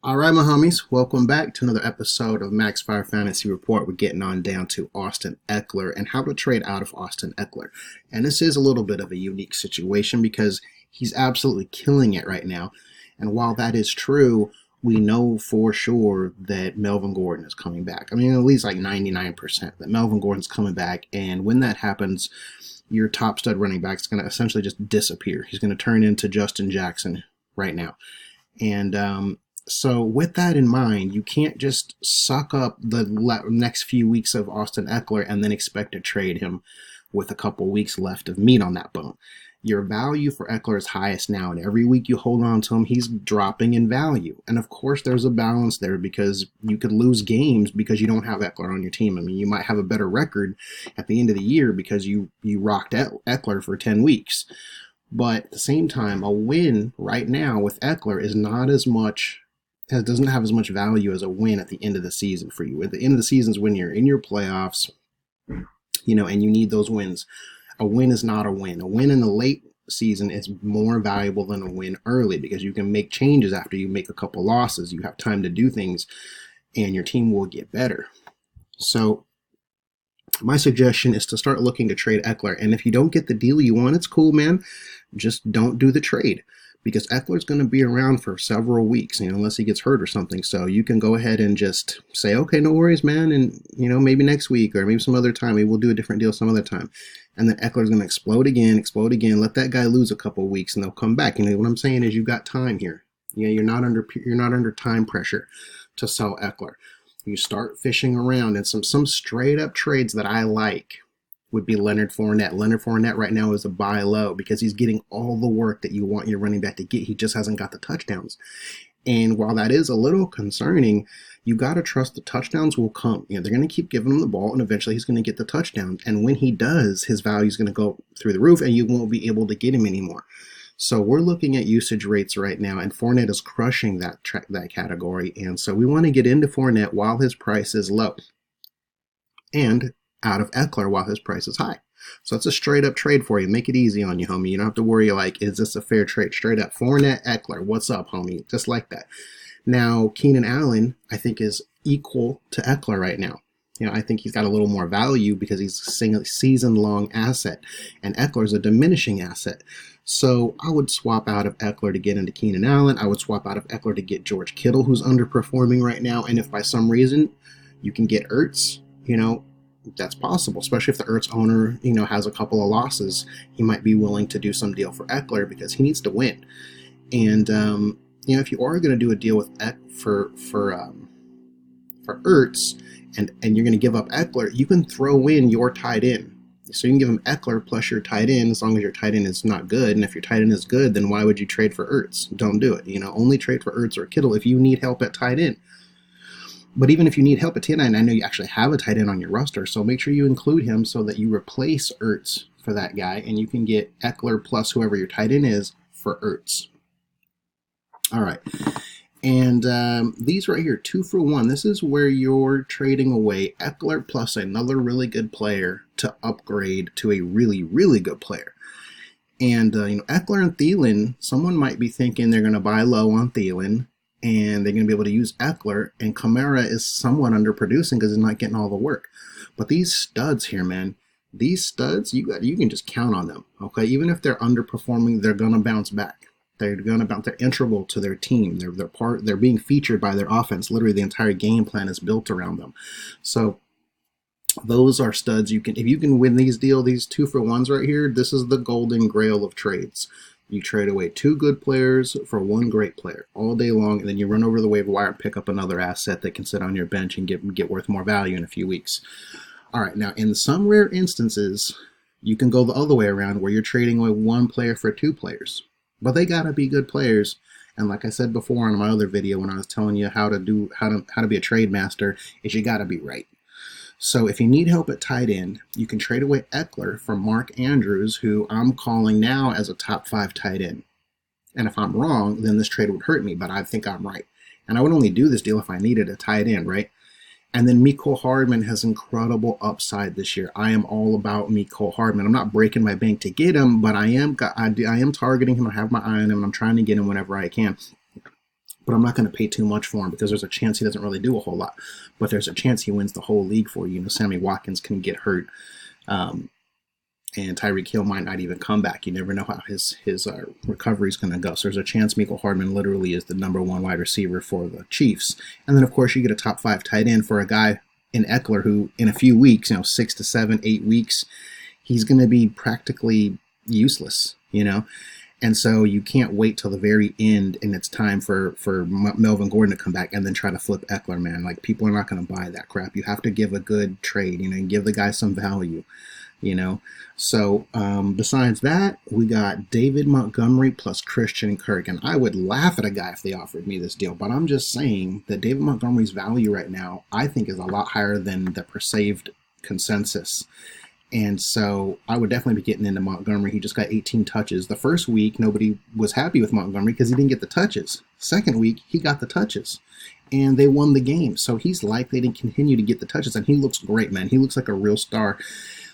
All right, my homies, welcome back to another episode of Max Fire Fantasy Report. We're getting on down to Austin Ekeler and how to trade out of Austin Ekeler. And this is a little bit of a unique situation because he's absolutely killing it right now. And while that is true, we know for sure that Melvin Gordon is coming back. I mean, at least like 99% that Melvin Gordon's coming back. And when that happens, your top stud running back is going to essentially just disappear. He's going to turn into Justin Jackson right now. And so with that in mind, you can't just suck up the next few weeks of Austin Ekeler and then expect to trade him with a couple weeks left of meat on that bone. Your value for Ekeler is highest now, and every week you hold on to him, he's dropping in value. And of course, there's a balance there because you could lose games because you don't have Ekeler on your team. I mean, you might have a better record at the end of the year because you rocked Ekeler for 10 weeks. But at the same time, a win right now with Ekeler is not as much, doesn't have as much value as a win at the end of the season for you. At the end of the season is when you're in your playoffs, and you need those wins. A win is not a win. A win in the late season is more valuable than a win early because you can make changes after you make a couple losses. You have time to do things, and your team will get better. So my suggestion is to start looking to trade Ekeler. And if you don't get the deal you want, it's cool, man. Just don't do the trade because Ekeler's going to be around for several weeks, unless he gets hurt or something. So you can go ahead and just say, okay, no worries, man. And, maybe next week or maybe some other time, maybe we'll do a different deal some other time. And then Ekeler's going to explode again. Let that guy lose a couple of weeks and they'll come back. What I'm saying is you've got time here. You're not under time pressure to sell Ekeler. You start fishing around, and some straight up trades that I like would be Leonard Fournette. Leonard Fournette right now is a buy low because he's getting all the work that you want your running back to get. He just hasn't got the touchdowns. And while that is a little concerning, you got to trust the touchdowns will come. They're going to keep giving him the ball, and eventually he's going to get the touchdowns. And when he does, his value is going to go through the roof, and you won't be able to get him anymore. So we're looking at usage rates right now, and Fournette is crushing that category. And so we want to get into Fournette while his price is low, and out of Ekeler while his price is high. So it's a straight up trade for you. Make it easy on you, homie. You don't have to worry is this a fair trade? Straight up, Fournette, Ekeler, what's up, homie? Just like that. Now, Keenan Allen, I think, is equal to Ekeler right now. I think he's got a little more value because he's a season-long asset, and Ekeler's a diminishing asset. So I would swap out of Ekeler to get into Keenan Allen. I would swap out of Ekeler to get George Kittle, who's underperforming right now. And if by some reason you can get Ertz, that's possible, especially if the Ertz owner, has a couple of losses. He might be willing to do some deal for Ekeler because he needs to win. And if you are going to do a deal with for Ertz, and you're going to give up Ekeler, you can throw in your tight end. So you can give him Ekeler plus your tight end as long as your tight end is not good. And if your tight end is good, then why would you trade for Ertz? Don't do it. Only trade for Ertz or Kittle if you need help at tight end. But even if you need help at tight end, I know you actually have a tight end on your roster, so make sure you include him so that you replace Ertz for that guy, and you can get Ekeler plus whoever your tight end is for Ertz. All right. And these right here, 2 for 1, this is where you're trading away Ekeler plus another really good player to upgrade to a really, really good player. And, Ekeler and Theilin, someone might be thinking they're going to buy low on Theilin, and they're going to be able to use Ekeler, and Kamara is somewhat underproducing because he's not getting all the work. But these studs here, man, these studs, you can just count on them, okay? Even if they're underperforming, they're going to bounce back. They're integral to their team. They're being featured by their offense. Literally, the entire game plan is built around them. So those are studs. If you can win these 2 for 1s right here, this is the golden grail of trades. You trade away 2 good players for 1 great player all day long, and then you run over the waiver wire and pick up another asset that can sit on your bench and get worth more value in a few weeks. All right, now in some rare instances, you can go the other way around where you're trading away 1 player for 2 players. But they gotta be good players. And like I said before in my other video when I was telling you how to be a trade master, is you gotta be right. So if you need help at tight end, you can trade away Ekeler for Mark Andrews, who I'm calling now as a top 5 tight end. And if I'm wrong, then this trade would hurt me, but I think I'm right. And I would only do this deal if I needed a tight end, right? And then Hardman has incredible upside this year. I am all about Hardman. I'm not breaking my bank to get him, but I am targeting him. I have my eye on him, and I'm trying to get him whenever I can. but I'm not going to pay too much for him because there's a chance he doesn't really do a whole lot. But there's a chance he wins the whole league for you. You know, Sammy Watkins can get hurt, and Tyreek Hill might not even come back. You never know how his recovery is going to go. So there's a chance Hardman literally is the number one wide receiver for the Chiefs. And then, of course, you get a top 5 tight end for a guy in Ekeler who, in a few weeks, 6 to 7, 8 weeks, he's going to be practically useless, And so you can't wait till the very end and it's time for Melvin Gordon to come back and then try to flip Ekeler, man. Like, people are not going to buy that crap. You have to give a good trade, and give the guy some value, So besides that, we got David Montgomery plus Christian Kirk. And I would laugh at a guy if they offered me this deal. But I'm just saying that David Montgomery's value right now, I think, is a lot higher than the perceived consensus. And so I would definitely be getting into Montgomery. He just got 18 touches. The first week, nobody was happy with Montgomery because he didn't get the touches. Second week, he got the touches. And they won the game. So he's likely to continue to get the touches. And he looks great, man. He looks like a real star.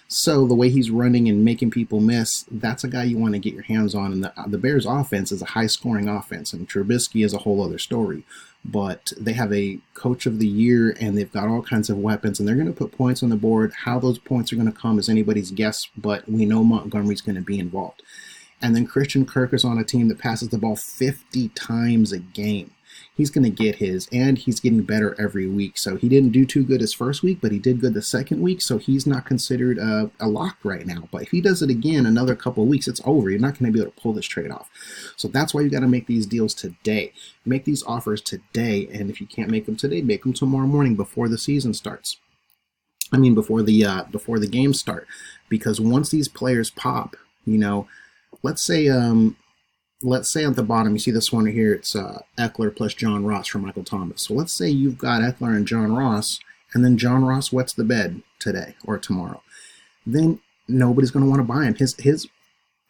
So the way he's running and making people miss, that's a guy you want to get your hands on. And the Bears offense is a high-scoring offense. And Trubisky is a whole other story. But they have a coach of the year, and they've got all kinds of weapons, and they're going to put points on the board. How those points are going to come is anybody's guess, but we know Montgomery's going to be involved. And then Christian Kirk is on a team that passes the ball 50 times a game. He's going to get his, and he's getting better every week. So he didn't do too good his first week, but he did good the second week, so he's not considered a lock right now. But if he does it again another couple of weeks, it's over. You're not going to be able to pull this trade off. So that's why you got to make these deals today. Make these offers today, and if you can't make them today, make them tomorrow morning before the season starts. I mean, before the games start. Because once these players pop, let's say at the bottom, you see this one here, it's Ekeler plus John Ross for Michael Thomas. So let's say you've got Ekeler and John Ross, and then John Ross wets the bed today or tomorrow. Then nobody's going to want to buy him. His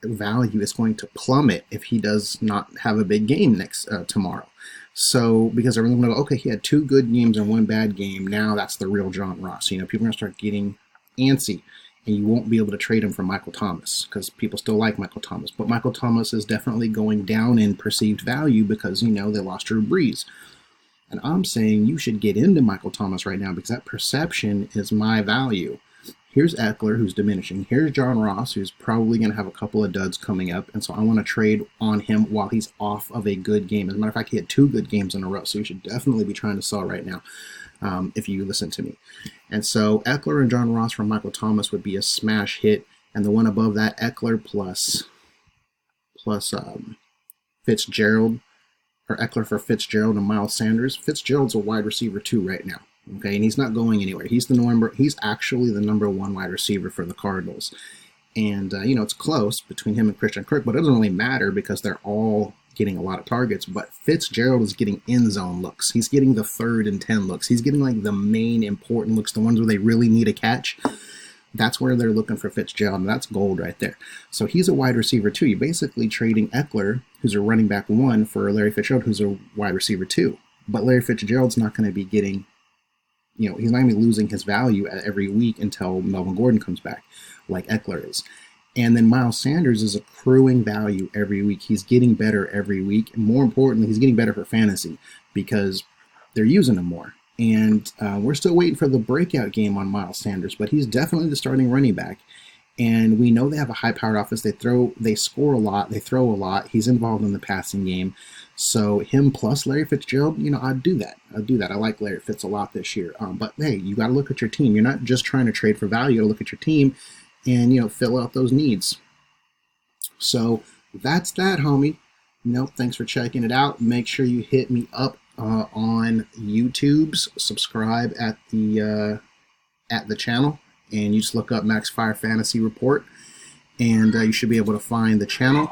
value is going to plummet if he does not have a big game tomorrow. So, because everyone's going to go, okay, he had 2 good games and 1 bad game. Now that's the real John Ross. People are going to start getting antsy. And you won't be able to trade him for Michael Thomas because people still like Michael Thomas. But Michael Thomas is definitely going down in perceived value because, they lost Drew Brees. And I'm saying you should get into Michael Thomas right now because that perception is my value. Here's Ekeler, who's diminishing. Here's John Ross, who's probably going to have a couple of duds coming up. And so I want to trade on him while he's off of a good game. As a matter of fact, he had 2 good games in a row. So you should definitely be trying to sell right now. If you listen to me. And so Ekeler and John Ross from Michael Thomas would be a smash hit. And the one above that, Ekeler plus Fitzgerald, or Ekeler for Fitzgerald and Miles Sanders. Fitzgerald's a wide receiver too right now. Okay, and he's not going anywhere. He's actually the number 1 wide receiver for the Cardinals. And it's close between him and Christian Kirk, but it doesn't really matter because they're all getting a lot of targets. But Fitzgerald is getting end zone looks. He's getting the 3rd and 10 looks. He's getting like the main important looks, the ones where they really need a catch. That's where they're looking for Fitzgerald, and that's gold right there. So he's a wide receiver too. You're basically trading Ekeler, who's a running back 1, for Larry Fitzgerald, who's a wide receiver 2. But Larry Fitzgerald's not going to be getting, he's not going to be losing his value every week until Melvin Gordon comes back, like Ekeler is. And then Miles Sanders is accruing value every week. He's getting better every week. And more importantly, he's getting better for fantasy because they're using him more. And we're still waiting for the breakout game on Miles Sanders, but he's definitely the starting running back. And we know they have a high-powered offense. They score a lot, they throw a lot. He's involved in the passing game. So him plus Larry Fitzgerald, I'd do that. I like Larry Fitz a lot this year. But hey, you got to look at your team. You're not just trying to trade for value. You got to look at your team and fill out those needs. So that's that, homie. Thanks for checking it out. Make sure you hit me up on YouTube's subscribe at the channel, and you just look up Max Fire Fantasy Report, and you should be able to find the channel.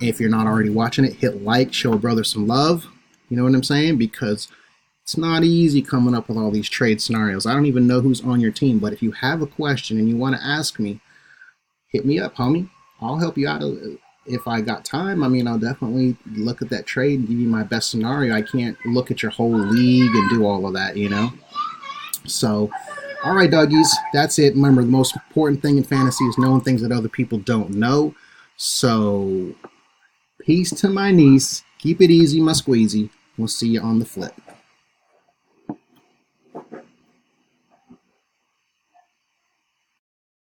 If you're not already watching it, hit like, show a brother some love. You know what I'm saying? Because it's not easy coming up with all these trade scenarios. I don't even know who's on your team, but if you have a question and you want to ask me, hit me up, homie. I'll help you out if I got time. I'll definitely look at that trade and give you my best scenario. I can't look at your whole league and do all of that, So, all right, doggies, that's it. Remember, the most important thing in fantasy is knowing things that other people don't know. So, peace to my niece. Keep it easy, my squeezy. We'll see you on the flip.